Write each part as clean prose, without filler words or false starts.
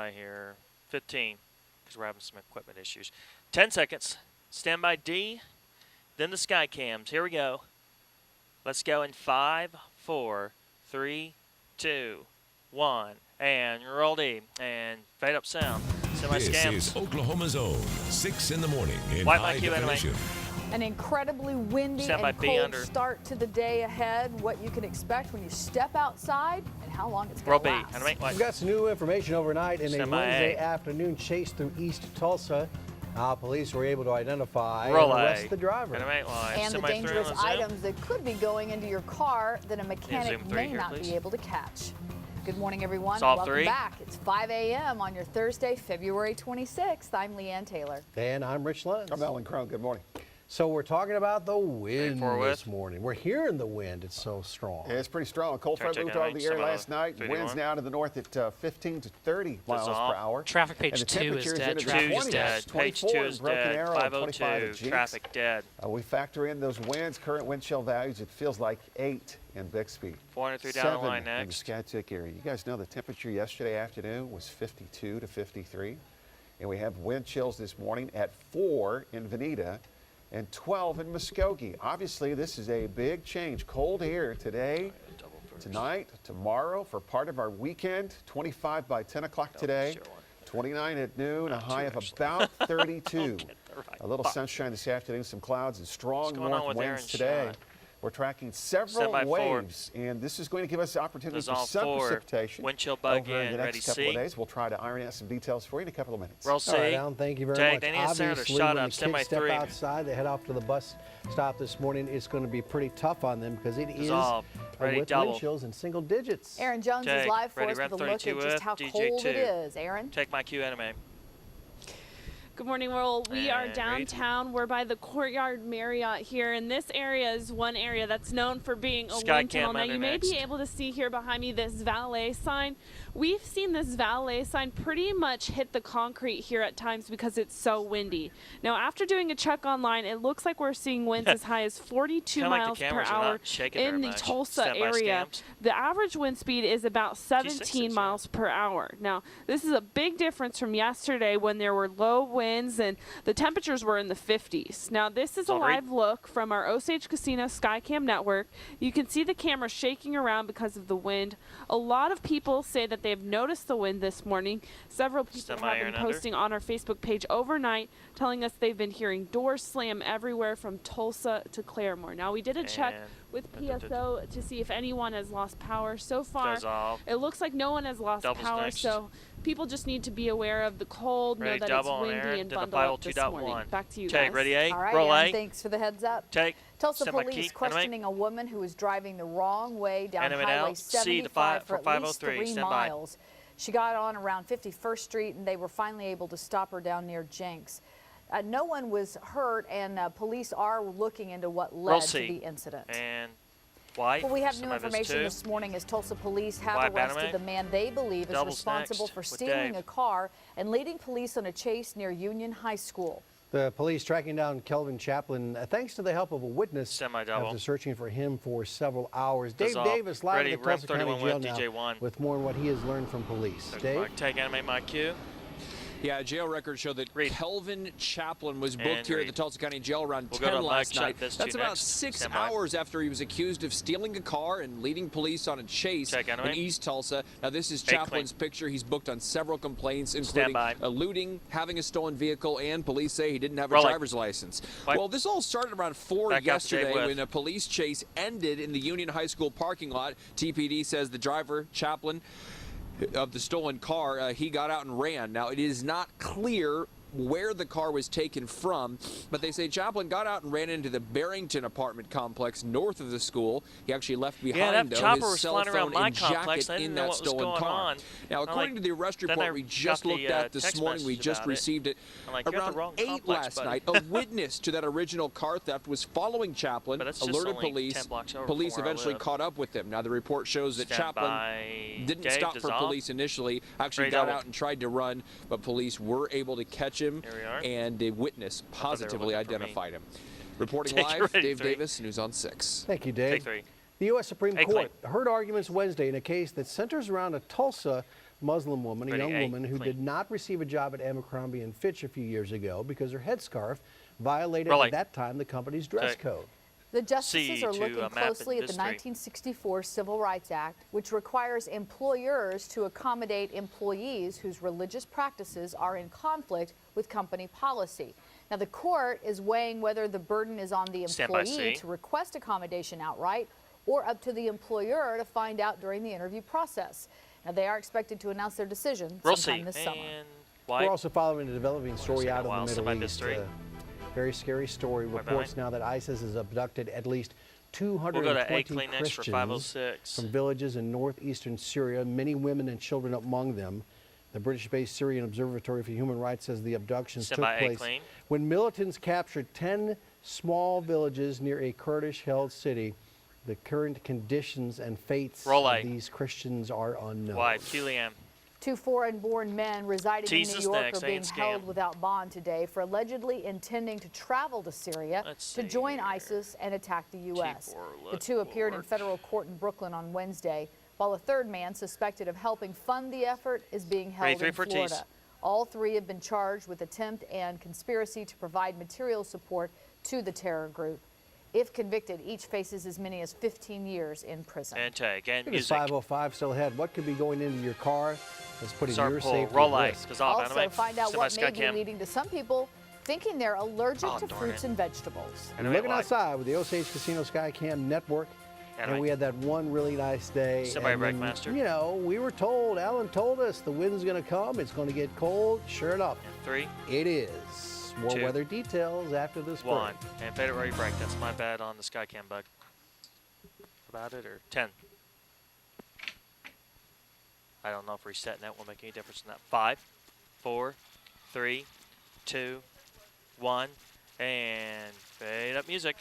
Here, 15, because we're having some equipment issues. 10 seconds. Stand by D, then the sky cams. Here we go. Let's go in 5, 4, 3, 2, 1, and roll D, and fade up sound. This is Oklahoma's own 6 in the morning in White high definition. An incredibly windy and cold start to the day ahead. What you can expect when you step outside and how long it's going to last. We've got some new information overnight in a Wednesday afternoon chase through East Tulsa. Police were able to identify and arrest the driver. And the dangerous items that could be going into your car that a mechanic may not be able to catch. Good morning, everyone. Welcome back. It's 5 a.m. on your Thursday, February 26th. I'm Leanne Taylor. And I'm Rich Lenz. I'm Alan Crone. Good morning. So we're talking about the wind this morning. We're hearing the wind. It's so strong. Yeah, it's pretty strong. Cold front moved over the air last night. Winds now to the north at 15 to 30 miles per hour. Traffic page 2 is dead. Page 2 is dead. 502. Traffic dead. We factor in those winds. Current wind chill values. It feels like 8 in Bixby. 403 down the line In next. the Skatuck area. You guys know the temperature yesterday afternoon was 52 to 53. And we have wind chills this morning at 4 in Veneta and 12 in Muskogee. Obviously, this is a big change. Cold air today, tonight, tomorrow for part of our weekend. 25 by 10 o'clock today, 29 at noon, a high of about 32. A little sunshine this afternoon, some clouds and strong north winds today. We're tracking several waves, and this is going to give us the opportunity for some precipitation wind chill bug over in, the next couple of days. We'll try to iron out some details for you in a couple of minutes. Roll C. All right, Alan, thank you very much. Obviously, when the kids step outside, they head off to the bus stop this morning, it's going to be pretty tough on them because it is with wind chills in single digits. Aaron Jones is live for us with a look at just how cold it is. Aaron? Take my cue, anime. Good morning, world. We are downtown. We're by the Courtyard Marriott here, and this area is one area that's known for being a wind tunnel. Now, you may be able to see here behind me this valet sign. We've seen this valet sign pretty much hit the concrete here at times because it's so windy. Now, after doing a check online, it looks like we're seeing winds as high as 42 miles per hour in the Tulsa area. The average wind speed is about 17 miles per hour. Now, this is a big difference from yesterday when there were low winds and the temperatures were in the 50s. Now, this is a live look from our Osage Casino Skycam network. You can see the camera shaking around because of the wind. A lot of people say that they've noticed the wind this morning. Several people have been posting on our Facebook page overnight telling us they've been hearing doors slam everywhere from Tulsa to Claremore. Now, we did a check with PSO to see if anyone has lost power. So far, it looks like no one has lost power, so people just need to be aware of the cold, know that it's windy, and bundle up this morning. Back to you guys. Ready, A? All right, Roll Aaron, A. thanks for the heads up. Tulsa police questioning a woman who was driving the wrong way down Highway 75 for at least 3 miles. She got on around 51st Street, and they were finally able to stop her down near Jenks. No one was hurt, and police are looking into what led to the incident. And White. Well, we have new information this morning as Tulsa police have arrested the man they believe is responsible for stealing a car and leading police on a chase near Union High School. The police tracking down Kelvin Chaplin thanks to the help of a witness after searching for him for several hours. Dave Davis live at the Tulsa County Jail now with more on what he has learned from police. Dave? Take animate my cue. Yeah, jail records show that Kelvin Chaplin was booked here at the Tulsa County Jail around 10 last night. That's about 6 hours after he was accused of stealing a car and leading police on a chase in East Tulsa. Now, this is Chaplin's picture. He's booked on several complaints, including eluding, having a stolen vehicle, and police say he didn't have a driver's license. Well, this all started around 4 yesterday when a police chase ended in the Union High School parking lot. TPD says the driver, Chaplin, of the stolen car, he got out and ran. Now, it is not clear where the car was taken from, but they say Chaplin got out and ran into the Barrington apartment complex north of the school. He actually left behind his cell phone and jacket in that stolen car. Now, according to the arrest report we just looked at this morning, we just received it, around 8 last night, a witness to that original car theft was following Chaplin, alerted police. Police eventually caught up with him. Now, the report shows that Chaplin didn't stop for police initially, actually got out and tried to run, but police were able to catch him, and a witness positively identified him. Reporting live, Dave Davis, News on 6. Thank you, Dave. The U.S. Supreme Court heard arguments Wednesday in a case that centers around a Tulsa Muslim woman, a young woman who did not receive a job at Abercrombie & Fitch a few years ago because her headscarf violated at that time the company's dress code. The justices are looking closely at the 1964 Civil Rights Act, which requires employers to accommodate employees whose religious practices are in conflict with company policy. Now, the court is weighing whether the burden is on the employee to request accommodation outright or up to the employer to find out during the interview process. Now, they are expected to announce their decision sometime this summer. We're also following a developing story out of the Middle East. Very scary story. Reports now that ISIS has abducted at least 220 Christians from villages in northeastern Syria, many women and children among them. The British-based Syrian Observatory for Human Rights says the abductions took place when militants captured 10 small villages near a Kurdish-held city. The current conditions and fates of these Christians are unknown. Two foreign-born men residing in New York are being held without bond today for allegedly intending to travel to Syria to join ISIS and attack the U.S. The two appeared in federal court in Brooklyn on Wednesday, while a third man suspected of helping fund the effort is being held in Florida. All three have been charged with attempt and conspiracy to provide material support to the terror group. If convicted, each faces as many as 15 years in prison. And tag and music. 505 still ahead. What could be going into your car that's putting your safety at risk? Also, find out what may be leading to some people thinking they're allergic to fruits and vegetables. And looking outside with the Osage Casino Skycam Network, and we had that one really nice day. Semi-Breakmaster. You know, we were told, Alan told us the wind's going to come. It's going to get cold. Sure enough. And 3. It is. More weather details after this break. 1. And fade it where you break. That's my bad on the Skycam bug. About it, or 10. I don't know if resetting that will make any difference in that. 5, 4, 3, 2, 1, and fade up music.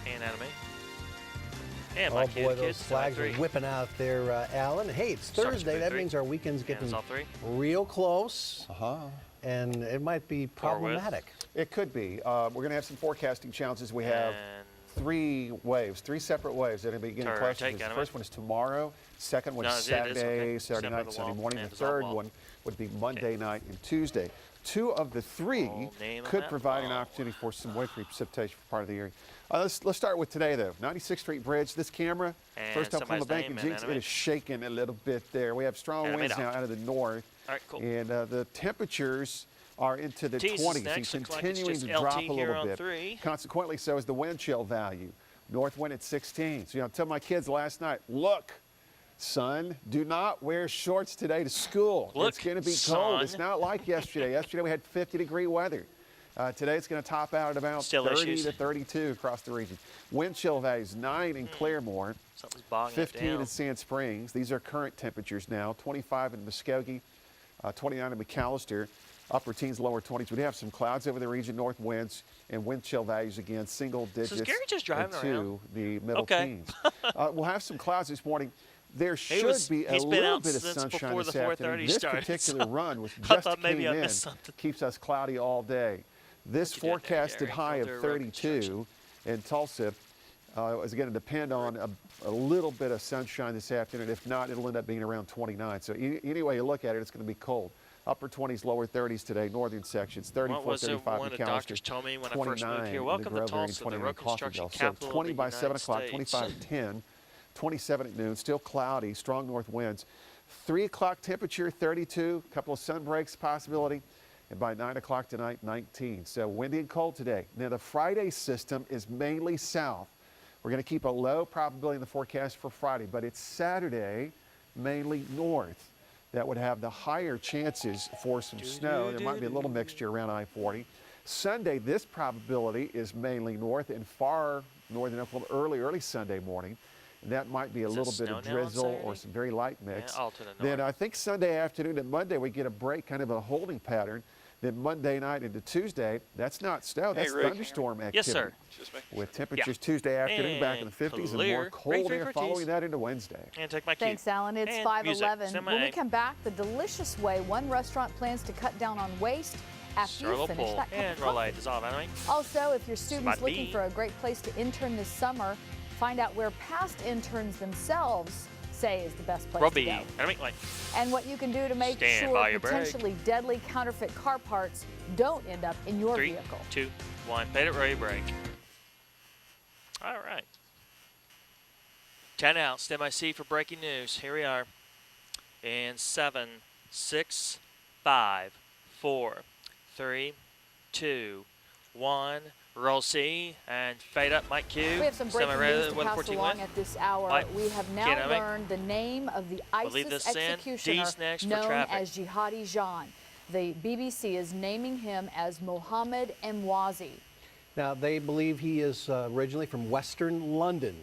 And animate. And my boy, those flags are whipping out there, Alan. Hey, it's Thursday. That means our weekend's getting real close. And it might be problematic. It could be. We're going to have some forecasting challenges. We have 3 separate waves that are beginning questions. The first one is tomorrow. Second one is Saturday night, and Sunday morning. The third one would be Monday night and Tuesday. 2 of the 3 could provide an opportunity for some wave precipitation for part of the area. Let's start with today, though. 96th Street Bridge, this camera, first up from the bank, it is shaking a little bit there. We have strong winds now out of the north. All right, cool. And the temperatures are into the 20s and continuing to drop a little bit. 3. Consequently, so is the wind chill value. North wind at 16. So, I tell my kids last night, look, son, do not wear shorts today to school. Look, it's going to be cold. It's not like yesterday. Yesterday we had 50-degree weather. Today it's going to top out at about 30 to 32 across the region. Wind chill values 9 in Claremore, 15 in Sand Springs. These are current temperatures now. 25 in Muskogee, 29 in McAllister. Upper teens, lower 20s. We do have some clouds over the region, north winds, and wind chill values again, single digits. So is Gary just driving into the middle teens. We'll have some clouds this morning. There should be a little bit of sunshine this afternoon. This particular run, which just came in, keeps us cloudy all day. This forecasted high of 32 in Tulsa is going to depend on a little bit of sunshine this afternoon. If not, it'll end up being around 29. So any way you look at it, it's going to be cold. Upper 20s, lower 30s today, northern sections, 34, 35 in McAllister, 29 welcome to Tulsa, the road construction capital so 20 by 7 o'clock, 25 at 10, 27 at noon, still cloudy, strong north winds. 3 o'clock temperature, 32, a couple of sun breaks possibility. And by 9 o'clock tonight, 19. So windy and cold today. Now the Friday system is mainly south. We're going to keep a low probability in the forecast for Friday, but it's Saturday, mainly north. That would have the higher chances for some snow. There might be a little mixture around I-40. Sunday, this probability is mainly north and far northern Oklahoma early Sunday morning. And that might be a little bit of drizzle or some very light mix. Then I think Sunday afternoon and Monday we get a break, kind of a holding pattern. Then Monday night into Tuesday, that's not snow, that's thunderstorm activity. Yes, sir. With temperatures Tuesday afternoon back in the 50s and more cold air following that into Wednesday. And take my cue. Thanks, Alan. It's 5:11. When we come back, the delicious way one restaurant plans to cut down on waste after you finish that cup of coffee. Also, if your student's looking for a great place to intern this summer, find out where past interns themselves say is the best place to go. And what you can do to make sure potentially deadly counterfeit car parts don't end up in your vehicle. 3, 2, 1. Paid it, ready, break. All right. 10 out. Stand by C for breaking news. Here we are. In 7, 6, 5, 4, 3, 2, 1. Roll C and fade up. Mike Q. We have some breaking news to pass along at this hour. We have now learned the name of the ISIS executioner known as Jihadi John. The BBC is naming him as Mohammed Emwazi. Now, they believe he is originally from Western London.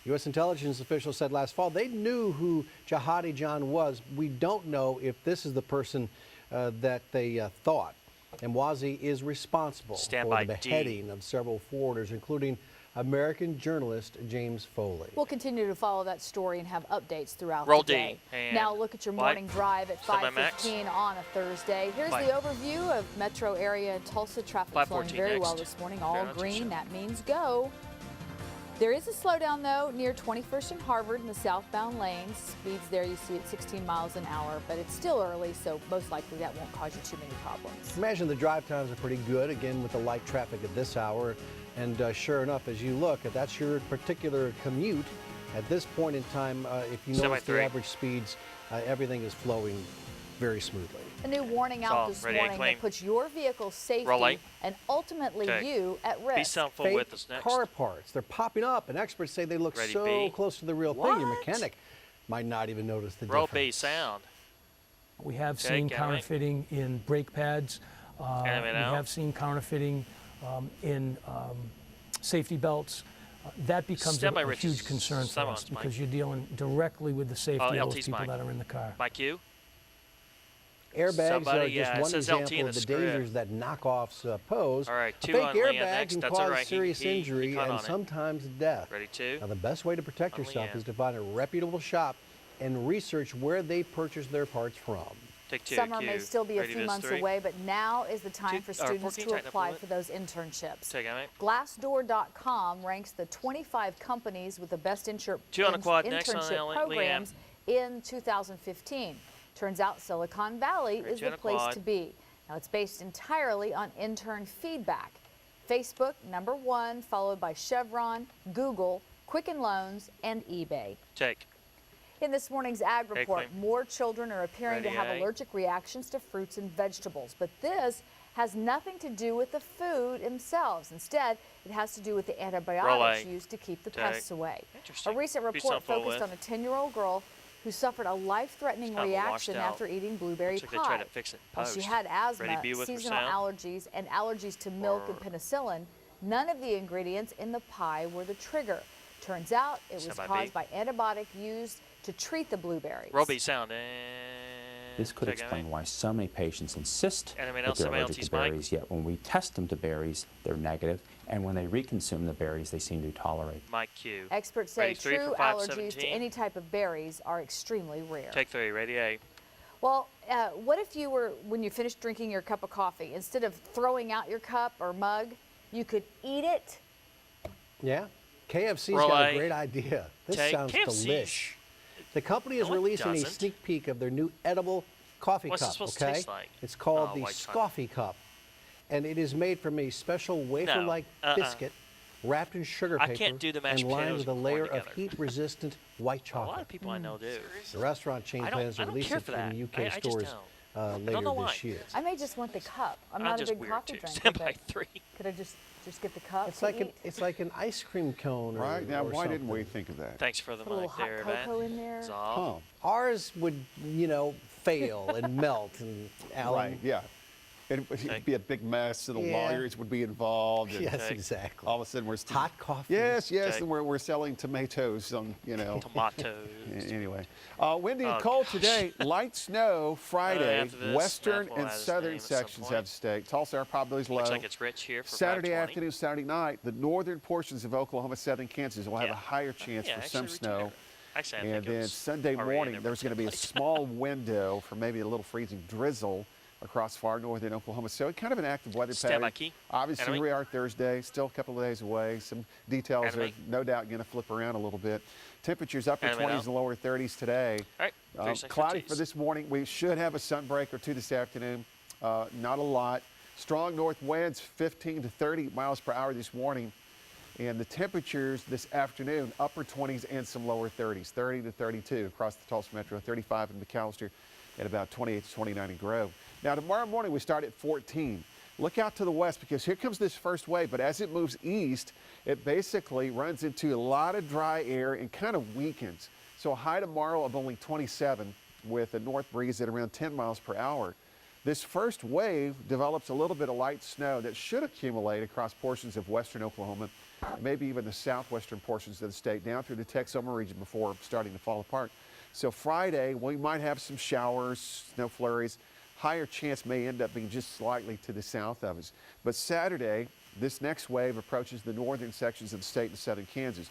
U.S. intelligence officials said last fall they knew who Jihadi John was. We don't know if this is the person that they thought. Emwazi is responsible for the beheading of several forwarders, including American journalist James Foley. We'll continue to follow that story and have updates throughout the day. Now look at your morning drive at 5:15 on a Thursday. Here's the overview of metro area in Tulsa. Traffic flowing very well this morning. All green. That means go. There is a slowdown, though, near 21st and Harvard in the southbound lanes. Speeds there you see at 16 miles an hour, but it's still early, so most likely that won't cause you too many problems. Imagine the drive times are pretty good, again, with the light traffic at this hour. And sure enough, as you look, if that's your particular commute, at this point in time, if you notice the average speeds, everything is flowing very smoothly. A new warning out this morning that puts your vehicle's safety and ultimately you at risk. Fake car parts, they're popping up, and experts say they look so close to the real thing, your mechanic might not even notice the difference. Roll B, sound. We have seen counterfeiting in brake pads. We have seen counterfeiting in safety belts. That becomes a huge concern for us because you're dealing directly with the safety of those people that are in the car. Mike Q. Airbags are just one example of the dangers that knockoffs pose. All right, fake airbag can cause serious injury and sometimes death. Ready, 2. Now, the best way to protect yourself is to find a reputable shop and research where they purchase their parts from. Take 2. Summer may still be a few months away, but now is the time for students to apply for those internships. Glassdoor.com ranks the 25 companies with the best internship programs in 2015. Turns out Silicon Valley is the place to be. Now, it's based entirely on intern feedback. Facebook, #1, followed by Chevron, Google, Quicken Loans, and eBay. In this morning's Ag Report, more children are appearing to have allergic reactions to fruits and vegetables. But this has nothing to do with the food themselves. Instead, it has to do with the antibiotics used to keep the pests away. A recent report focused on a 10-year-old girl who suffered a life-threatening reaction after eating blueberry pie. She had asthma, seasonal allergies, and allergies to milk and penicillin. None of the ingredients in the pie were the trigger. Turns out it was caused by antibiotic used to treat the blueberries. Roll B, sound. This could explain why so many patients insist that they're allergic to berries, yet when we test them to berries, they're negative, and when they reconsume the berries, they seem to tolerate. Mike Q. Experts say true allergies to any type of berries are extremely rare. Take 3, ready, A. Well, what if you were, when you finished drinking your cup of coffee, instead of throwing out your cup or mug, you could eat it? Yeah, KFC's got a great idea. This sounds delish. The company is releasing a sneak peek of their new edible coffee cup, It's called the Scoffy Cup, and it is made from a special wafer-like biscuit wrapped in sugar paper and lined with a layer of heat-resistant white chocolate. A lot of people I know do. The restaurant chain plans to release it in UK stores later this year. I may just want the cup. I'm not a big coffee drinker. Stand by 3. Could I just get the cup? It's like an ice cream cone. Right now, why something. didn't we think of that? Thanks for the mic there, Put a little hot cocoa in there. Ours would, fail and melt. And Alan. Right. Yeah. It'd be a big mess, and the lawyers would be involved. And yes, exactly. All of a sudden, we're hot coffee. Yes, and we're selling tomatoes on, Tomatoes. Anyway, windy and cold today. Light snow Friday. Western and southern sections have staked. Tulsa air probability is low. Looks like it's rich here for Saturday afternoon, Saturday night. The northern portions of Oklahoma, southern Kansas will have a higher chance for some snow. Actually, and then Sunday morning, there's going to be a small window for maybe a little freezing drizzle. across far northern Oklahoma. So kind of an active weather pattern. Obviously, here we are Thursday, still a couple of days away. Some details are no doubt going to flip around a little bit. Temperatures upper 20s and lower 30s today. All right. Cloudy for this morning. We should have a sunbreak or two this afternoon. Not a lot. Strong north winds, 15 to 30 miles per hour this morning. And the temperatures this afternoon, upper 20s and some lower 30s, 30 to 32 across the Tulsa Metro, 35 in McAllister, and about 28 to 29 in Grove. Now, tomorrow morning, we start at 14. Look out to the west because here comes this first wave, but as it moves east, it basically runs into a lot of dry air and kind of weakens. So a high tomorrow of only 27 with a north breeze at around 10 miles per hour. This first wave develops a little bit of light snow that should accumulate across portions of western Oklahoma, maybe even the southwestern portions of the state, down through the Texoma region before starting to fall apart. So Friday, we might have some showers, snow flurries. Higher chance may end up being just slightly to the south of us. But Saturday, this next wave approaches the northern sections of the state in southern Kansas.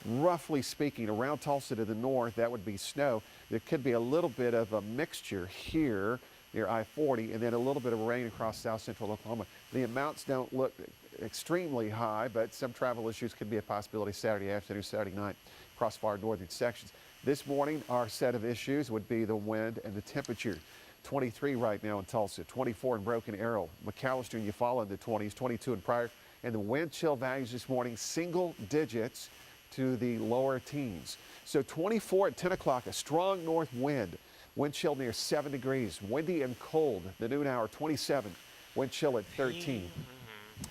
Roughly speaking, around Tulsa to the north, that would be snow. There could be a little bit of a mixture here near I-40, and then a little bit of rain across south central Oklahoma. The amounts don't look extremely high, but some travel issues could be a possibility Saturday afternoon, Saturday night across far northern sections. This morning, our set of issues would be the wind and the temperature. 23 right now in Tulsa, 24 in Broken Arrow, McAllister and Eufaula in the 20s, 22 in Pryor, and the wind chill values this morning, single digits to the lower teens. So 24 at 10 o'clock, a strong north wind. Wind chill near 7 degrees. Windy and cold. The noon hour, 27. Wind chill at 13.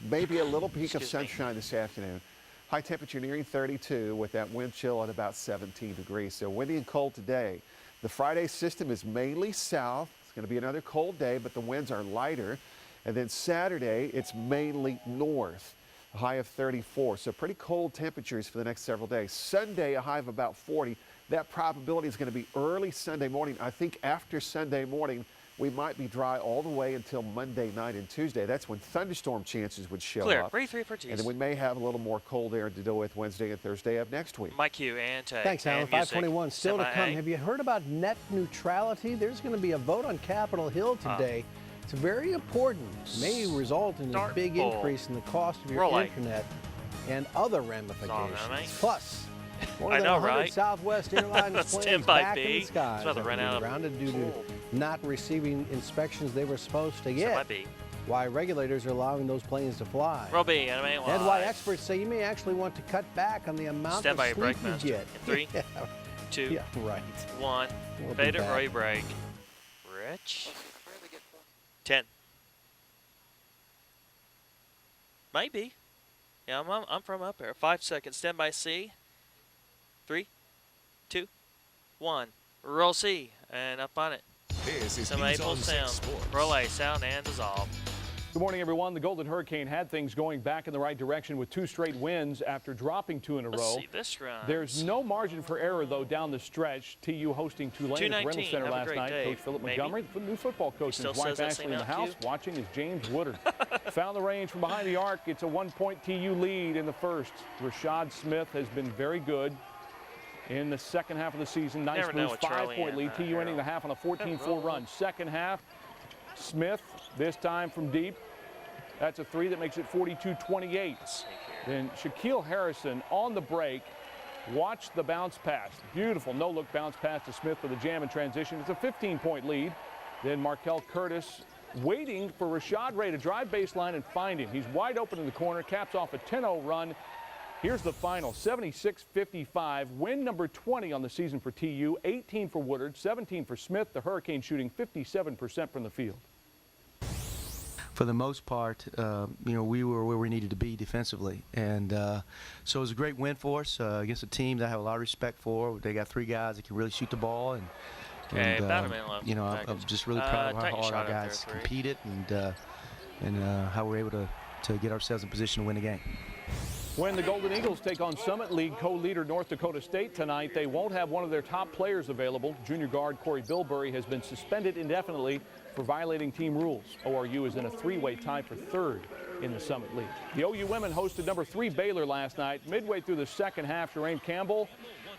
Maybe a little peak of sunshine this afternoon. High temperature nearing 32 with that wind chill at about 17 degrees. So windy and cold today. The Friday system is mainly south. It's going to be another cold day, but the winds are lighter. And then Saturday, it's mainly north. A high of 34. So pretty cold temperatures for the next several days. Sunday, a high of about 40. That probability is going to be early Sunday morning. I think after Sunday morning, we might be dry all the way until Monday night and Tuesday. That's when thunderstorm chances would show up. Clear. 3 for And then we may have a little more cold air to deal with Wednesday and Thursday of next week. Mike Hugh and Tay. Thanks, Alan. 521 still to come. Have you heard about net neutrality? There's going to be a vote on Capitol Hill today. It's very important. It may result in a big increase in the cost of your internet and other ramifications. Plus, one of the 100 Southwest Airlines planes back in the skies are grounded due to not receiving inspections they were supposed to get. Why regulators are allowing those planes to fly. And why experts say you may actually want to cut back on the amount of sleep you get. 3, 2, 1. Beta or a break. Rich. 10. Maybe. Yeah, I'm from up there. 5 seconds. Stand by C. 3, 2, 1. Roll C and up on it. This is some Maple sound. Roll A, sound and dissolve. Good morning, everyone. The Golden Hurricane had things going back in the right direction with 2 straight wins after dropping 2 in a row. Let's see this run. There's no margin for error, though, down the stretch. TU hosting Tulane at the Reynolds Center last night. Coach Philip Montgomery, the new football coach, and his wife Ashley in the house, watching is James Woodard. Found the range from behind the arc. It's a 1-point TU lead in the first. Rashad Smith has been very good in the second half of the season. Nice move, 5-point lead. TU ending the half on a 14-4 run. Second half, Smith, this time from deep. That's a 3 that makes it 42-28. Then Shaquille Harrison on the break. Watch the bounce pass. Beautiful no-look bounce pass to Smith for the jam in transition. It's a 15-point lead. Then Markel Curtis waiting for Rashad Ray to drive baseline and find him. He's wide open in the corner, caps off a 10-0 run. Here's the final, 76-55. Win number 20 on the season for TU, 18 for Woodard, 17 for Smith. The Hurricane shooting 57% from the field. For the most part, we were where we needed to be defensively. And so it was a great win for us against a team that I have a lot of respect for. They got 3 guys that can really shoot the ball. And I'm just really proud of how hard our guys competed and how we're able to get ourselves in position to win the game. When the Golden Eagles take on Summit League co-leader North Dakota State tonight, they won't have one of their top players available. Junior guard Corey Bilberry has been suspended indefinitely for violating team rules. ORU is in a 3-way tie for 3rd in the Summit League. The OU women hosted number 3 Baylor last night. Midway through the second half, Sherraine Campbell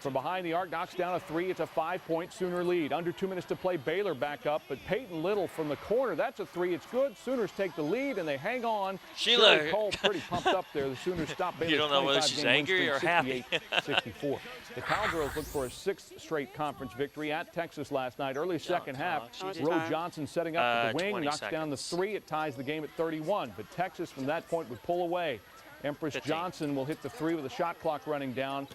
From behind the arc, knocks down a three. It's a 5-point Sooner lead. Under 2 minutes to play. Baylor back up, but Peyton Little from the corner. That's a three. It's good. Sooners take the lead, and they hang on. Sheila Cole pretty pumped up there. The Sooners stop Baylor's 25-game win streak. You don't know whether she's angry or happy. 68-64. The Cowgirls look for a 6th straight conference victory at Texas last night. Early second half, Rose Johnson setting up for the wing, knocks down the three. It ties the game at 31, but Texas from that point would pull away. Empress 15. Johnson will hit the three with the shot clock running down,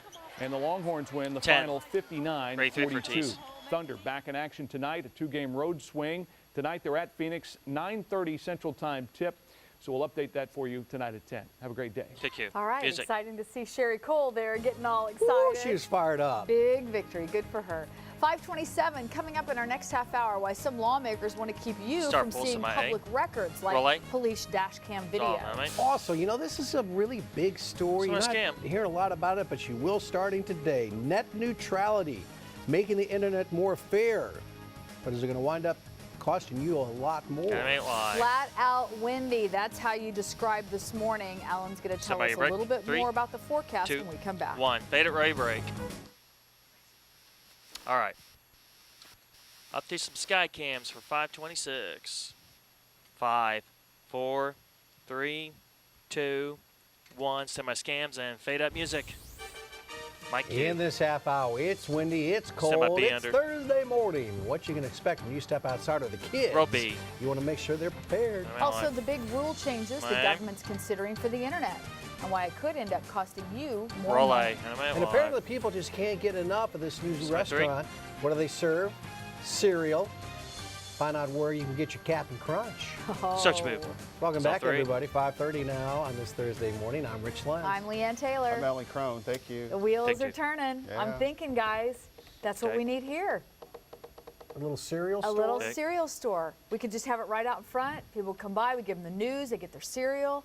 and the Longhorns win the final 59-42. Thunder back in action tonight, a 2-game road swing. Tonight they're at Phoenix, 9:30 Central Time tip. So we'll update that for you tonight at 10. Have a great day. Thank you. All right, exciting to see Sherry Cole there getting all excited. Ooh, she was fired up. Big victory, good for her. 5:27 coming up in our next half hour. Why some lawmakers want to keep you from seeing public records like police dash cam video. Also, you know, this is a really big story. You're not hearing a lot about it, but you will starting today. Net neutrality, making the internet more fair. But is it going to wind up costing you a lot more? Flat out windy. That's how you describe this morning. Alan's going to tell us a little bit more about the forecast when we come back. 1. Fade it, ready, break. All right. Up to some sky cams for 5:26. 5, 4, 3, 2, 1. Send my scams and fade up music. Mike, in this half hour, it's windy, it's cold, it's Thursday morning. What you can expect when you step outside are the kids. Row B. You want to make sure they're prepared. Also, the big rule changes the government's considering for the internet, and why it could end up costing you more money. And apparently people just can't get enough of this new restaurant. What do they serve? Cereal. Find out where you can get your Captain Crunch. Such move. Welcome back, everybody. 5:30 now on this Thursday morning. I'm Rich Lentz. I'm Leanne Taylor. I'm Ellen Crone. Thank you. The wheels are turning. Yeah. I'm thinking, guys, that's what we need here. A little cereal store? A little cereal store. We could just have it right out in front. People come by, we give them the news, they get their cereal.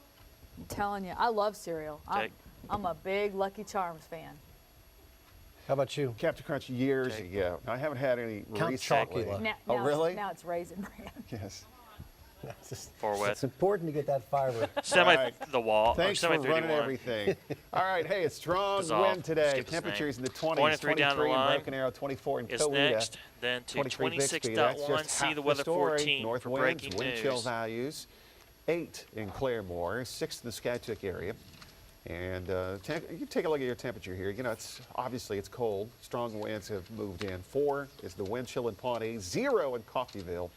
I'm telling you, I love cereal. I'm a big Lucky Charms fan. How about you? Captain Crunch years ago. I haven't had any recently. Oh, really? Now it's Raisin Bran. Yes. It's important to get that fiber. The wall. Thanks for running everything. All right, hey, it's strong wind today. Temperatures in the 20s, 23 down the line. in Broken Arrow, 24 in Coweta. Next, then to 26.1, see the weather 14 North for winds, breaking wind news. chill values, 8 in Claremore, 6 in the Skiatook area. And you can take a look at your temperature here. You know, obviously it's cold. Strong winds have moved in. 4 is the wind chill in Pawnee, 0 in Coffeyville,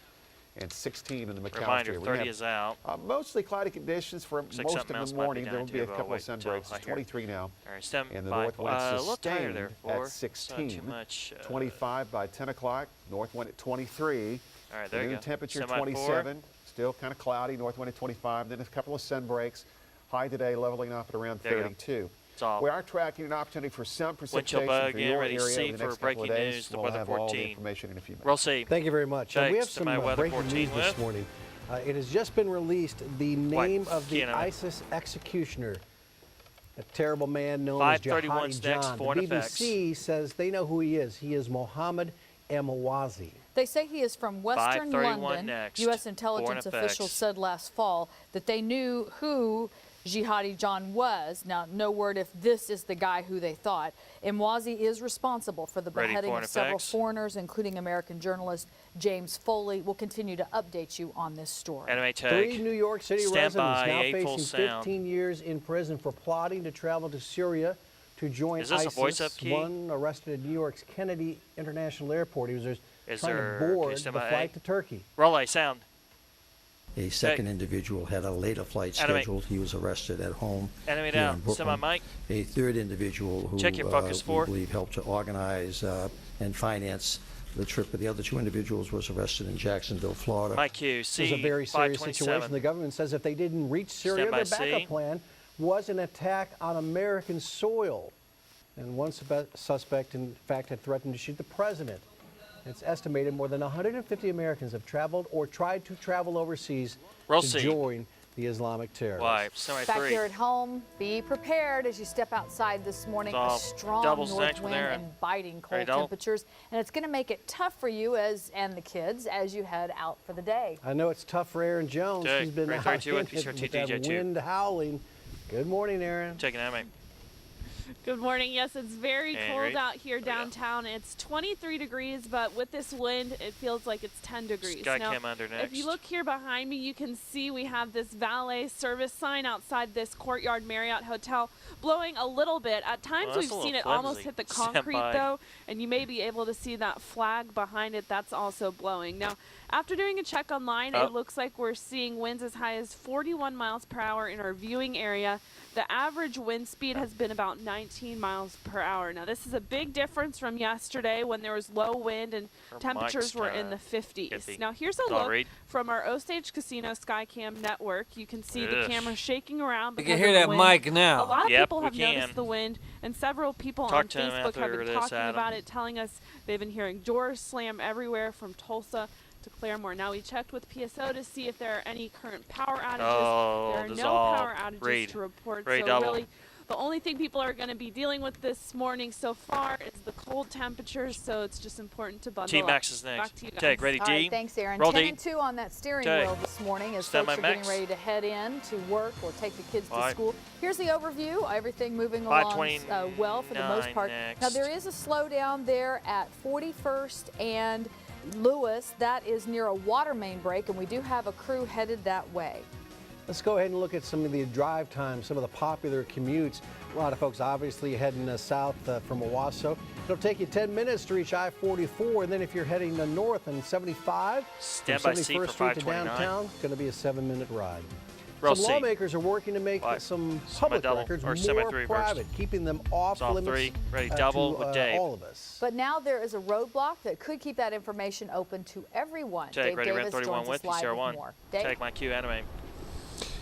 and 16 in the McAllister. Reminder, 30 is out. Mostly cloudy conditions for most of the morning. There will be a couple of sun breaks. It's 23 now. All right, and the north wind sustained there, at 16. 25 by 10 o'clock. North wind at 23. All right, there you go. Temperature 27. Still kind of cloudy. North wind at 25. Then a couple of sun breaks. High today leveling off at around 32. We are tracking an opportunity for some precipitation for your area over the next couple of days. We'll have all the information in a few minutes. We'll see. Thank you very much. We have some breaking news this morning. It has just been released, the name of the ISIS executioner, a terrible man known as Jihadi John. The BBC says they know who he is. He is Mohammed Emwazi. They say he is from Western London. U.S. intelligence officials said last fall that they knew who Jihadi John was. Now, no word if this is the guy who they thought. Emwazi is responsible for the beheading of several foreigners, including American journalist James Foley. We'll continue to update you on this story. 3 New York City residents now facing 15 years in prison for plotting to travel to Syria to join ISIS. One arrested at New York's Kennedy International Airport. He was trying to board the flight to Turkey. Roll sound. A second individual had a later flight scheduled. He was arrested at home here in Brooklyn. A third individual who we believe helped to organize and finance the trip of the other 2 individuals was arrested in Jacksonville, Florida. This is a very serious situation. The government says if they didn't reach Syria, their backup plan was an attack on American soil. And one suspect, in fact, had threatened to shoot the president. It's estimated more than 150 Americans have traveled or tried to travel overseas to join the Islamic terrorists. Back here at home, be prepared as you step outside this morning. A strong north wind and biting cold temperatures. And it's going to make it tough for you and the kids as you head out for the day. I know it's tough for Aaron Jones. He's been out with that wind howling. Good morning, Aaron. Checking out, mate. Good morning. Yes, it's very cold out here downtown. It's 23 degrees, but with this wind, it feels like it's 10 degrees. Sky now, cam under next. if you look here behind me, you can see we have this valet service sign outside this Courtyard Marriott Hotel blowing a little bit. At times, we've seen it almost hit the concrete, though, and you may be able to see that flag behind it. That's also blowing. Now, after doing a check online, it looks like we're seeing winds as high as 41 miles per hour in our viewing area. The average wind speed has been about 19 miles per hour. Now, this is a big difference from yesterday when there was low wind and temperatures were in the 50s. Now, here's a look from our Osage Casino Skycam network. You can see the camera shaking around. You can hear that mic now. A lot of people have noticed the wind, and several people on Facebook have been talking about it, telling us they've been hearing doors slam everywhere from Tulsa to Claremore. Now, we checked with PSO to see if there are any current power outages. There are no power outages to report. So really, the only thing people are going to be dealing with this morning so far is the cold temperatures, so it's just important to bundle T-Max is next. Back to you guys. Take, ready, D. All right, thanks, Aaron. Roll 10 D. and 2 on that steering wheel this morning as folks are getting ready to head in to work or take the kids to school. Here's the overview. Everything moving along well for the most part. Next. Now, there is a slowdown there at 41st and Lewis. That is near a water main break, and we do have a crew headed that way. Let's go ahead and look at some of the drive times, some of the popular commutes. A lot of folks obviously heading south from Owasso. It'll take you 10 minutes to reach I-44, and then if you're heading north on 75 from 71st Street to downtown, it's going to be a 7-minute ride. Some lawmakers are working to make some public records more private, keeping them off limits to all of us. But now there is a roadblock that could keep that information open to everyone. Take, Dave Davis 31 joins us live with more. Dave? Take my cue, anime.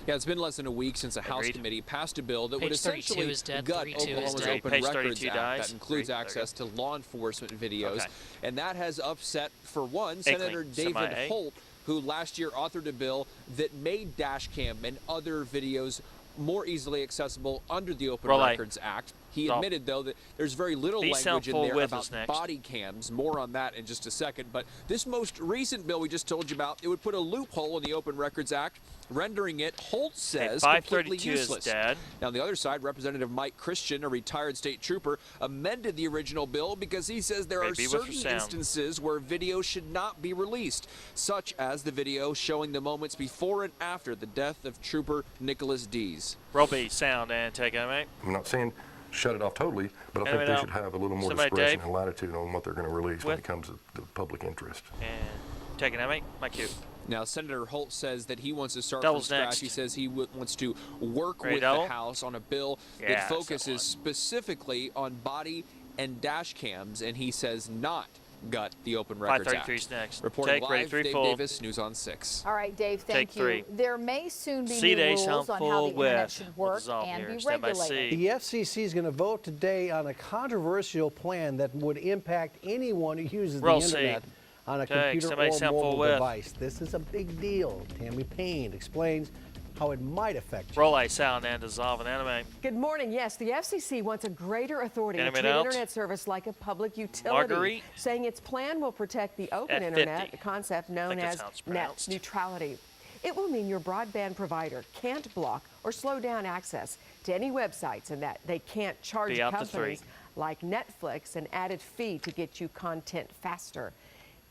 Yeah, it's been less than a week since a House committee passed a bill that would essentially gut Oklahoma's Open Records Act that includes access to law enforcement videos. And that has upset, for one, Senator David Holt, who last year authored a bill that made dash cam and other videos more easily accessible under the Open Records Act. He admitted, though, that there's very little language in there about body cams. More on that in just a second. But this most recent bill we just told you about, it would put a loophole in the Open Records Act, rendering it, Holt says, completely useless. Now, on the other side, Representative Mike Christian, a retired state trooper, amended the original bill because he says there are certain instances where video should not be released, such as the video showing the moments before and after the death of Trooper Nicholas Dees. Roll B, sound, and take it, mate. I'm not saying shut it off totally, but I think they should have a little more discretion and latitude on what they're going to release when it comes to the public interest. And take it, mate. My cue. Now, Senator Holt says that he wants to start from scratch. He says he wants to work with the House on a bill that focuses specifically on body and dash cams, and he says not gut the Open Records Act. 533's next. Reporting live, Dave Davis, News on 6. All right, Dave, thank you. There may soon be new rules on how the internet should work and be regulated. The FCC is going to vote today on a controversial plan that would impact anyone who uses the internet on a computer or mobile device. This is a big deal. Tammy Payne explains how it might affect you. Roll A, sound, and dissolve an anime. Good morning. Yes, the FCC wants a greater authority to treat internet service like a public utility, saying its plan will protect the open internet, a concept known as net neutrality. It will mean your broadband provider can't block or slow down access to any websites, and that they can't charge companies like Netflix an added fee to get you content faster.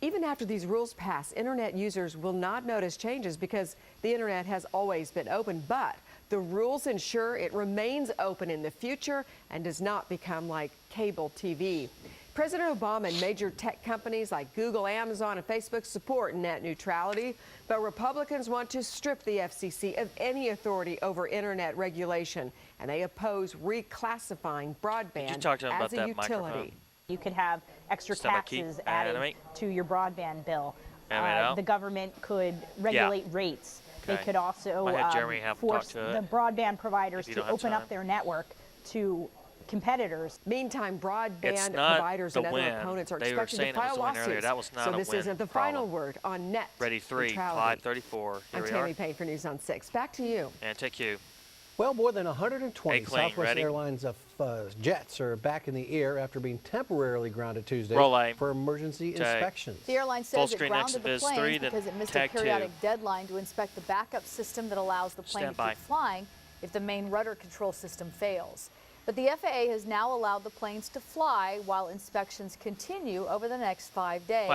Even after these rules pass, internet users will not notice changes because the internet has always been open, but the rules ensure it remains open in the future and does not become like cable TV. President Obama and major tech companies like Google, Amazon, and Facebook support net neutrality, but Republicans want to strip the FCC of any authority over internet regulation, and they oppose reclassifying broadband as a utility. You could have extra taxes added to your broadband bill. The government could regulate rates. They could also force the broadband providers to open up their network to competitors. Meantime, broadband providers and other opponents are expected to file lawsuits. So this isn't the final word on net Ready 3, neutrality. 534. I'm Tammy Payne for News on 6. Back to you. And take you. Well, more than 120 Southwest Airlines jets are back in the air after being temporarily grounded Tuesday for emergency inspections. The airline says it grounded the planes because it missed a periodic deadline to inspect the backup system that allows the plane to keep flying if the main rudder control system fails. But the FAA has now allowed the planes to fly while inspections continue over the next 5 days,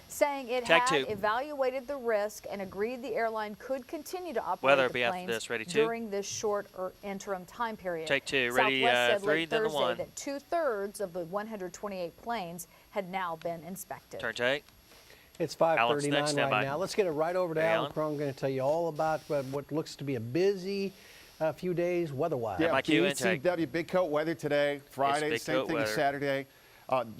saying it had evaluated the risk and agreed the airline could continue to operate the planes during this short or interim time period. Take two. Ready, Southwest said three, late then the Thursday one. that 2/3 of the 128 planes had now been inspected. Turn take. It's 5:39 right now. Let's get it right over to Alan Crone. I'm going to tell you all about what looks to be a busy few days weather-wise. Yeah, DCW Big Coat weather today, Friday, same thing as Saturday.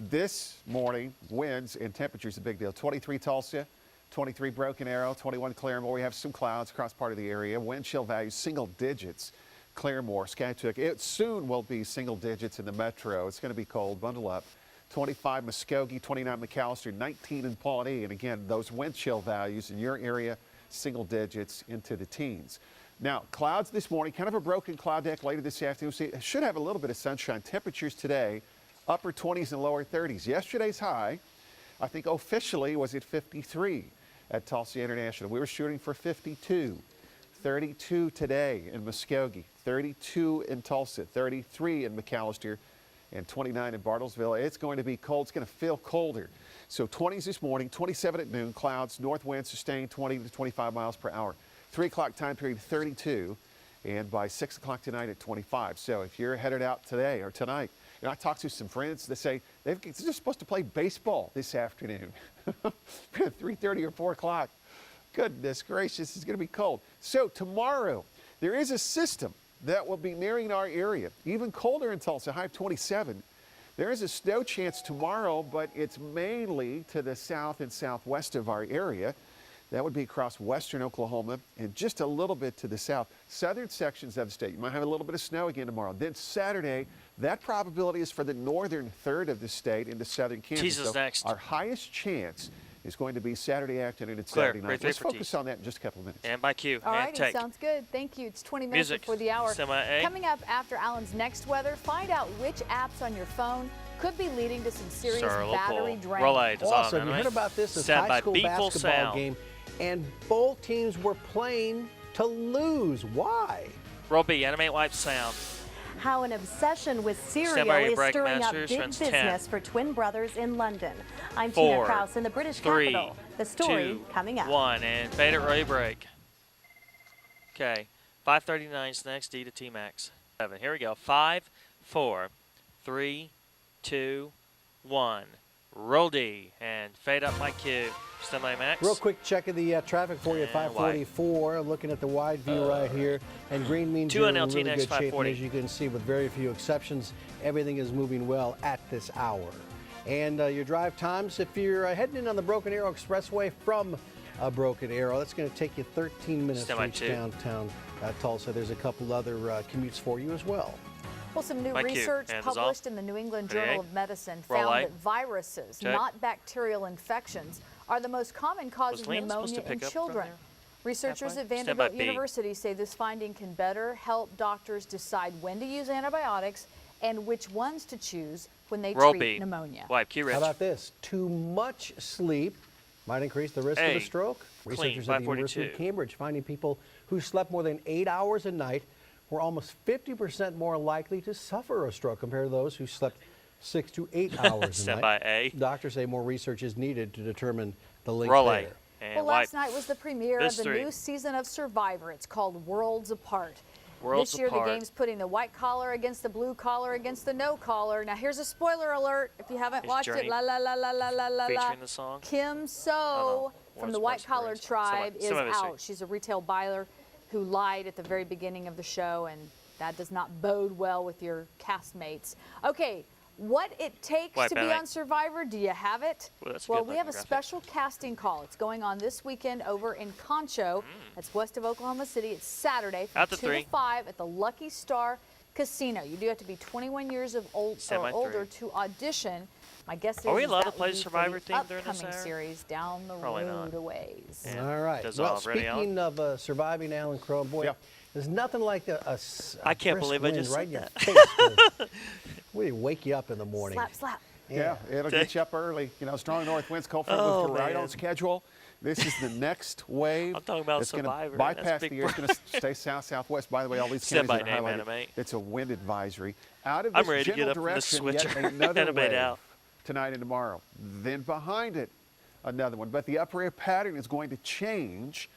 This morning, winds and temperatures a big deal. 23 Tulsa, 23 Broken Arrow, 21 Claremore. We have some clouds across part of the area. Wind chill values single digits. Claremore, Skiatook. It soon will be single digits in the metro. It's going to be cold. Bundle up. 25 Muskogee, 29 McAllister, 19 in Pawnee. And again, those wind chill values in your area, single digits into the teens. Now, clouds this morning, kind of a broken cloud deck later this afternoon. So it should have a little bit of sunshine. Temperatures today, upper 20s and lower 30s. Yesterday's high, I think officially, was at 53 at Tulsa International. We were shooting for 52. 32 today in Muskogee, 32 in Tulsa, 33 in McAllister, and 29 in Bartlesville. It's going to be cold. It's going to feel colder. So 20s this morning, 27 at noon, clouds, north winds sustained 20 to 25 miles per hour. 3 o'clock time period, 32, and by 6 o'clock tonight at 25. So if you're headed out today or tonight, I talked to some friends that say they're just supposed to play baseball this afternoon. 3:30 or 4 o'clock. Goodness gracious, it's going to be cold. So tomorrow, there is a system that will be nearing our area. Even colder in Tulsa, high of 27. There is a snow chance tomorrow, but it's mainly to the south and southwest of our area. That would be across western Oklahoma and just a little bit to the south. Southern sections of the state. You might have a little bit of snow again tomorrow. Then Saturday, that probability is for the northern third of the state into southern Kansas. Jesus, next. Our highest chance is going to be Saturday afternoon and Saturday night. Let's focus on that in just a couple of minutes. And by Q. All right, sounds good. Thank you. It's 20 minutes before the hour. Coming up after Alan's next weather, find out which apps on your phone could be leading to some serious battery drain. Awesome. You heard about this high school basketball game. And both teams were playing to lose. Why? Roll B, animate wipe sound. How an obsession with cereal is stirring up big business for twin brothers in London. I'm Tina Krause in the British capital. The story coming up. 1, and fade it, ready, break. Okay, 5:39 is next, D to T-Max. 7, here we go. 5, 4, 3, 2, 1. Roll D, and fade up my Q. Semi-max. Real quick check of the traffic for you at 544. Looking at the wide view right here. And green means you're in really good shape. And as you can see, with very few exceptions, everything is moving well at this hour. And your drive times, if you're heading in on the Broken Arrow Expressway from Broken Arrow, that's going to take you 13 minutes to reach downtown Tulsa. There's a couple other commutes for you as well. Well, some new research published in the New England Journal of Medicine found that viruses, not bacterial infections, are the most common cause of pneumonia in children. Researchers at Vanderbilt University say this finding can better help doctors decide when to use antibiotics and which ones to choose when they treat pneumonia. How about this? Too much sleep might increase the risk of a stroke. Researchers at the University of Cambridge finding people who slept more than 8 hours a night were almost 50% more likely to suffer a stroke compared to those who slept 6 to 8 hours a night. Doctors say more research is needed to determine the link there. Well, last night was the premiere of the new season of Survivor. It's called Worlds Apart. This year, the game's putting the white collar against the blue collar against the no collar. Now, here's a spoiler alert. If you haven't watched it, la la la la la la la la. Kim So from the white collar tribe is out. She's a retail buyer who lied at the very beginning of the show, and that does not bode well with your castmates. Okay. What it takes to be on Survivor, do you have it? Well, we have a special casting call. It's going on this weekend over in Concho. That's west of Oklahoma City. It's Saturday from 2 to 5 at the Lucky Star Casino. You do have to be 21 years of old or older to audition. My guess is we allowed to play Survivor theme during this upcoming series down the road a ways. Yeah. All right. Well, speaking of surviving, Alan Crow, boy, there's nothing like a I can't believe I just said that. We wake you up in the morning. Slap, slap. Yeah, it'll get you up early. You know, strong north winds, cold front move right on schedule. This is the next wave. I'm talking about it's Survivor. It's going to bypass the air. It's going to stay south-southwest. By the way, all these counties are highlighted. It's a wind advisory. Out of this general direction, yet another wave tonight and tomorrow. Then behind it, another one. But the upper air pattern is going to change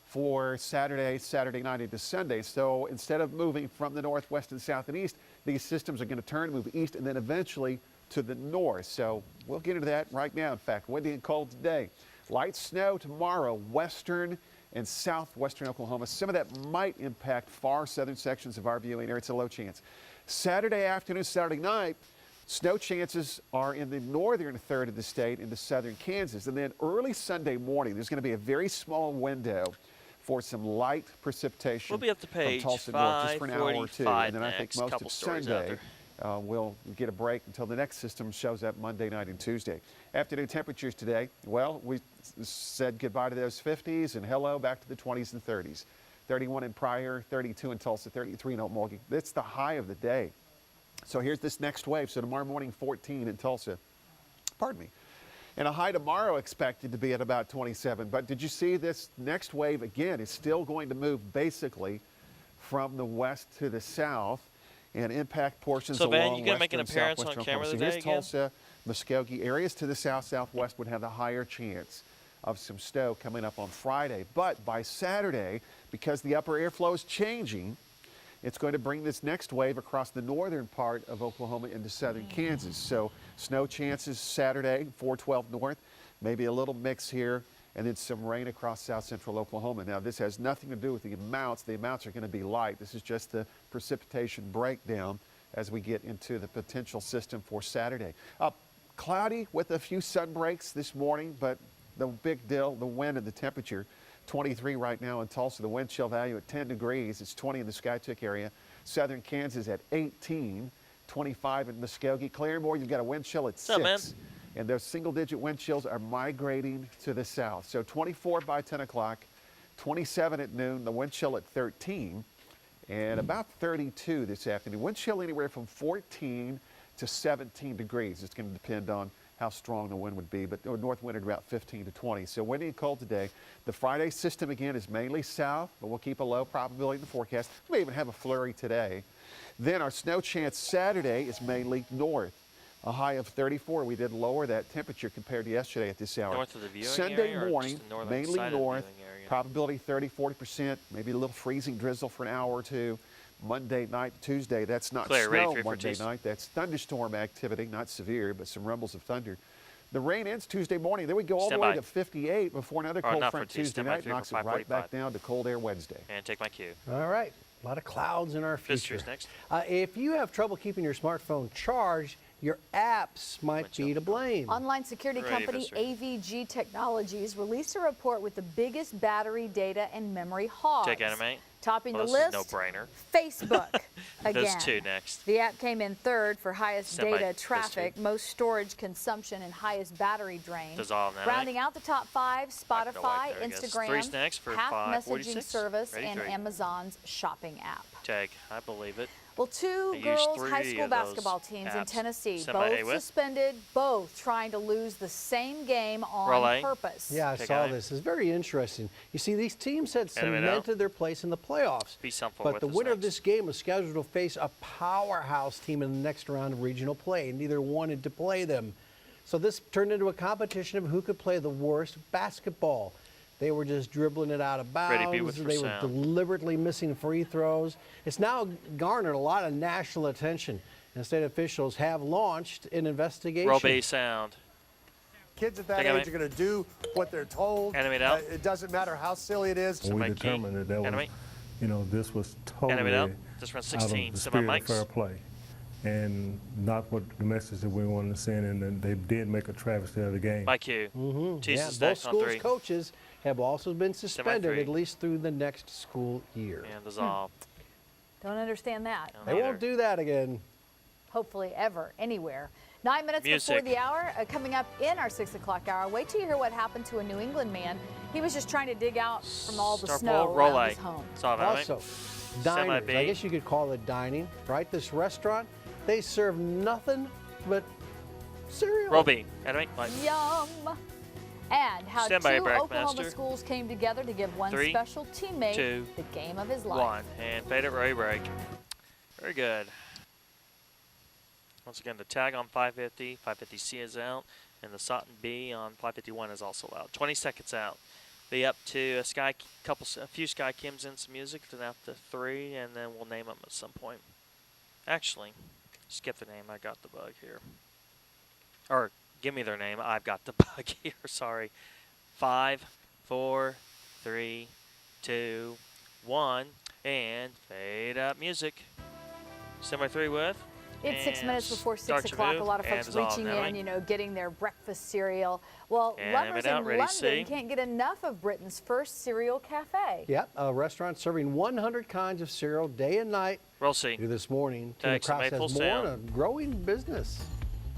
for Saturday night into Sunday. So instead of moving from the northwest and south and east, these systems are going to turn, move east, and then eventually to the north. So we'll get into that right now. In fact, windy and cold today. Light snow tomorrow, western and southwestern Oklahoma. Some of that might impact far southern sections of our viewing area. It's a low chance. Saturday afternoon, Saturday night, snow chances are in the northern third of the state into southern Kansas. And then early Sunday morning, there's going to be a very small window for some light precipitation. We'll be up to page from Tulsa north just for an hour or two. And then I think most of Sunday we'll get a break until the next system shows up Monday night and Tuesday. Afternoon temperatures today, well, we said goodbye to those 50s and hello back to the 20s and 30s. 31 in Pryor, 32 in Tulsa, 33 in Okmulgee. That's the high of the day. So here's this next wave. So tomorrow morning, 14 in Tulsa. Pardon me. And a high tomorrow expected to be at about 27. But did you see this next wave, again, is still going to move basically from the west to the south and impact portions along Van, you going to make an appearance on camera today again? Tulsa, Muskogee, areas to the south-southwest would have the higher chance of some snow coming up on Friday. But by Saturday, because the upper airflow is changing, it's going to bring this next wave across the northern part of Oklahoma into southern Kansas. So snow chances Saturday, 412 north, maybe a little mix here, and then some rain across south central Oklahoma. Now, this has nothing to do with the amounts. The amounts are going to be light. This is just the precipitation breakdown as we get into the potential system for Saturday. Cloudy with a few sun breaks this morning, but the big deal, the wind and the temperature. 23 right now in Tulsa, the wind chill value at 10 degrees. It's 20 in the Skytook area. Southern Kansas at 18, 25 in Muskogee. Claremore, you've got a wind chill at 6. And those single-digit wind chills are migrating to the south. So 24 by 10 o'clock, 27 at noon, the wind chill at 13, and about 32 this afternoon. Wind chill anywhere from 14 to 17 degrees. It's going to depend on how strong the wind would be, but north wind at about 15 to 20. So windy and cold today. The Friday system, again, is mainly south, but we'll keep a low probability in the forecast. We may even have a flurry today. Then our snow chance Saturday is mainly north. A high of 34. We did lower that temperature compared to yesterday at this hour. North of the viewing Sunday area morning, mainly north, probability 30-40%, maybe a little freezing drizzle for an hour or two. Monday night, Tuesday, that's not snow Monday night. That's thunderstorm activity, not severe, but some rumbles of thunder. The rain ends Tuesday morning. Then we go all the way to 58 before another cold front Tuesday night knocks it right back down to cold air Wednesday. And take my cue. All right. A lot of clouds in our future. Next. If you have trouble keeping your smartphone charged, your apps might be to blame. Online security company AVG Technologies released a report with the biggest battery, data, and memory hogs. Check Animate. Topping the list, no-brainer. Facebook. Again, those two next. The app came in third for highest data traffic, most storage consumption, and highest battery drain. Rounding out the top 5, Spotify, Instagram, Path messaging service, and Amazon's shopping app. Tag, I believe it. Well, two girls' high school basketball teams in Tennessee, both suspended, both trying to lose the same game on purpose. Yeah, I saw this. It's very interesting. You see, these teams had cemented their place in the playoffs. But the winner of this game was scheduled to face a powerhouse team in the next round of regional play, and neither wanted to play them. So this turned into a competition of who could play the worst basketball. They were just dribbling it out of bounds. They were deliberately missing free throws. It's now garnered a lot of national attention, and state officials have launched an investigation. Roll bass sound. Kids at that age are going to do what they're told. Animate out. It doesn't matter how silly it is. We determined that was, this was totally out. Just run 16. Out of the spirit of fair play, and not what the message that we wanted to send. And they did make a travesty of the game. My cue. Both schools' coaches have also been suspended at least through the next school year. And dissolve. Don't understand that. They won't do that again. Hopefully ever, anywhere. 9 minutes before the hour, coming up in our 6 o'clock hour. Wait till you hear what happened to a New England man. He was just trying to dig out from all the snow around his home. Also, diners, I guess you could call it dining, right? This restaurant, they serve nothing but cereal. Roll B. Animate. Yum. And how two Oklahoma schools came together to give one special teammate the game of his life. 1. And fade it, ready, break. Very good. Once again, the tag on 550, 550C is out, and the Sutton B on 551 is also out. 20 seconds out. Be up to a few Sky Kims and some music, then up to 3, and then we'll name them at some point. Actually, skip the name. I got the bug here. Or give me their name. I've got the bug here. Sorry. 5, 4, 3, 2, 1, and fade up music. Semi-3 with. It's 6 minutes before 6 o'clock. A lot of folks reaching in, you know, getting their breakfast cereal. Well, lovers in London can't get enough of Britain's first cereal cafe. Yep, a restaurant serving 100 kinds of cereal day and night. Roll C. This morning, Tina Kraus has more on a growing business.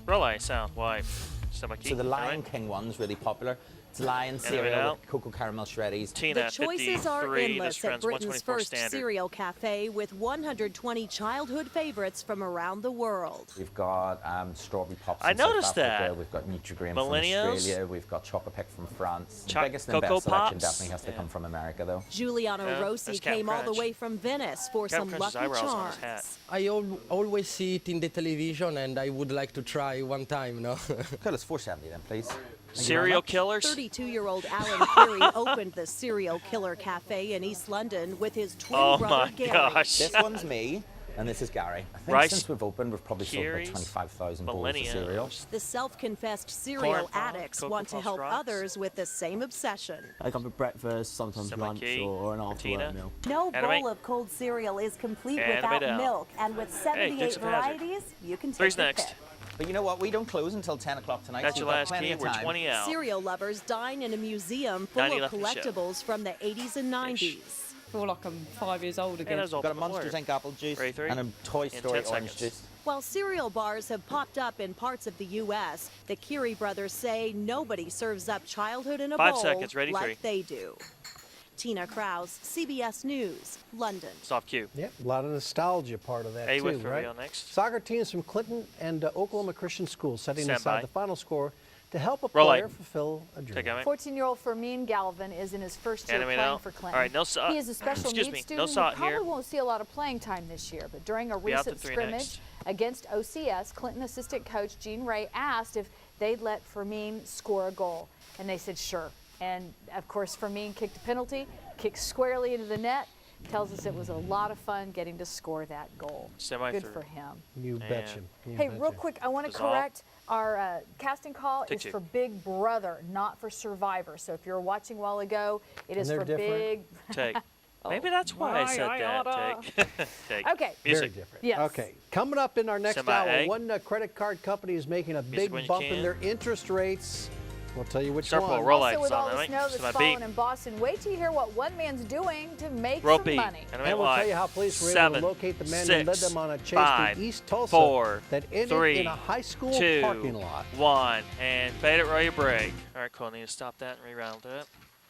Roll A, sound, wipe. So the Lion King one's really popular. It's Lion cereal with cocoa caramel shreddies. Tina, the choices are endless at Britain's first cereal cafe with 120 childhood favorites from around the world. We've got strawberry pops from South Africa. That. We've got Nutri-Grain from Australia. We've got Chocolate Pick from France. The biggest and best selection definitely has to come from America, though. Giuliano Rossi came all the way from Venice for some lucky charms. I always see it in the television, and I would like to try one time, no? Cool, it's $4.70 then, please. Serial killers? 32-year-old Alan Curry opened the Serial Killer Cafe in East London with his twin brother Gary. Gosh. This one's me, and this is Gary. I think since we've opened, we've probably sold about 25,000 bowls of cereal. The self-confessed cereal addicts want to help others with the same obsession. I come for breakfast, sometimes lunch, or an after-work meal. No bowl of cold cereal is complete without milk, and with 78 varieties, you can take your pick. But you know what? We don't close until 10 o'clock tonight. That's your last key. We're 20 out. Cereal lovers dine in a museum full of collectibles from the 80s and 90s. I feel like I'm 5 years old again. We've got a Monsters Inc. apple juice and a Toy Story orange juice. While cereal bars have popped up in parts of the U.S., the Curie brothers say nobody serves up childhood in a bowl like they do. Tina Kraus, CBS News, London. Soft cue. Yep, a lot of nostalgia part of that too, right? Next. Soccer teams from Clinton and Oklahoma Christian Schools setting aside the final score to help a player fulfill a dream. 14-year-old Fermin Galvin is in his first year playing for Clinton. All right, he is a special needs student who probably won't see a lot of playing time this year, but during a recent scrimmage against OCS, Clinton assistant coach Gene Ray asked if they'd let Fermin score a goal, and they said sure. And, of course, Fermin kicked a penalty, kicked squarely into the net. Tells us it was a lot of fun getting to score that goal. Good for him. You betcha. Hey, real quick, I want to correct our casting call is for Big Brother, not for Survivor. So if you were watching a while ago, it is for Big... Take. Maybe that's why I said that. Take. Okay. Very different. Yes. Okay. Coming up in our next hour, one credit card company is making a big bump in their interest rates. We'll tell you which one. Also, with all the snow that's falling in Boston, wait till you hear what one man's doing to make some money. And we'll tell you how police were able to locate the man who led them on a chase to East Tulsa that ended in a high school parking lot. 1, and fade it while you break. All right, cool. I need to stop that and reroute it.